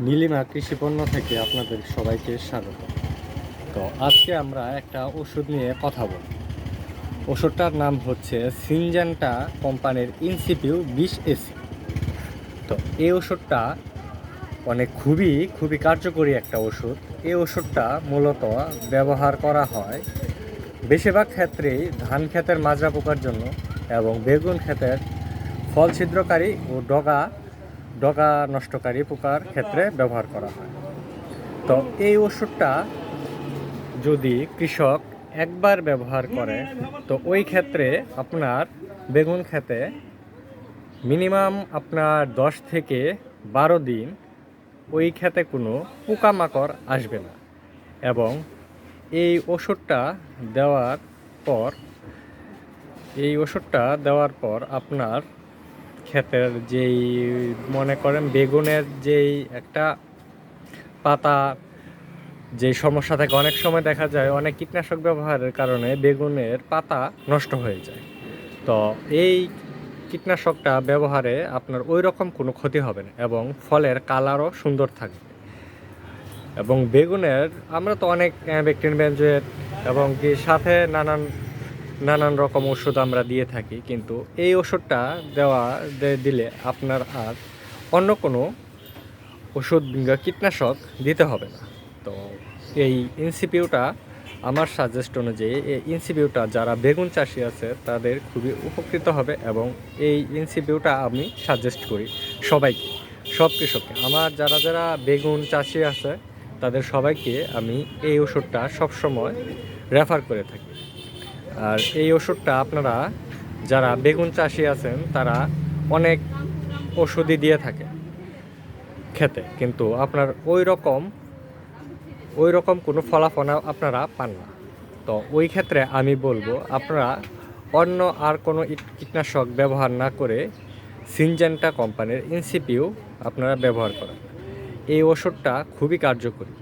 নীলিমা কৃষিপণ্য থেকে আপনাদের সবাইকে স্বাগত। তো আজকে আমরা একটা ওষুধ নিয়ে কথা বলব। ওষুধটার নাম হচ্ছে সিনজেন্টা কোম্পানির ইনসিপিউ 20 এসি। তো এই ওষুধটা খুবই কার্যকরী একটা ওষুধ। এই ওষুধটা মূলত ব্যবহার করা হয় বেশিরভাগ ক্ষেত্রেই ধান ক্ষেতের মাজরা পোকার জন্য এবং বেগুন ক্ষেতের ফল ছিদ্রকারী ও ডগা নষ্টকারী পোকার ক্ষেত্রে ব্যবহার করা হয়। তো এই ওষুধটা যদি কৃষক একবার ব্যবহার করে তো ওই ক্ষেত্রে আপনার বেগুন ক্ষেতে মিনিমাম আপনার 10 থেকে 12 দিন ওই ক্ষেতে কোনো পোকামাকড় আসবে না। এবং এই ওষুধটা দেওয়ার পর আপনার ক্ষেতের যেই মনে করেন বেগুনের যেই একটা পাতা যে সমস্যা থাকে, অনেক সময় দেখা যায় অনেক কীটনাশক ব্যবহারের কারণে বেগুনের পাতা নষ্ট হয়ে যায়। তো এই কীটনাশকটা ব্যবহারে আপনার ওই রকম কোনো ক্ষতি হবে না এবং ফলের কালারও সুন্দর থাকবে। এবং বেগুনের আমরা তো অনেক ব্যাকটেরিয়া বেঞ্জয়েট এবং কি সাথে নানান রকম ওষুধ আমরা দিয়ে থাকি, কিন্তু এই ওষুধটা দিলে আপনার আর অন্য কোনো ওষুধ কীটনাশক দিতে হবে না। তো এই ইনসিপিউটা আমার সাজেস্ট অনুযায়ী এই ইনসিপিউটা যারা বেগুন চাষি আছে তাদের খুবই উপকৃত হবে এবং এই ইনসিপিউটা আমি সাজেস্ট করি সবাইকে, সব কৃষককে। আমার যারা বেগুন চাষি আছে তাদের সবাইকে আমি এই ওষুধটা সবসময় রেফার করে থাকি। আর এই ওষুধটা আপনারা যারা বেগুন চাষি আছেন তারা অনেক ওষুধই দিয়ে থাকে খেতে, কিন্তু আপনার ওই রকম কোনো ফলাফল আপনারা পান না। তো ওই ক্ষেত্রে আমি বলবো আপনারা অন্য আর কোনো কীটনাশক ব্যবহার না করে সিনজেন্টা কোম্পানির ইনসিপিউ আপনারা ব্যবহার করেন। এই ওষুধটা খুবই কার্যকরী।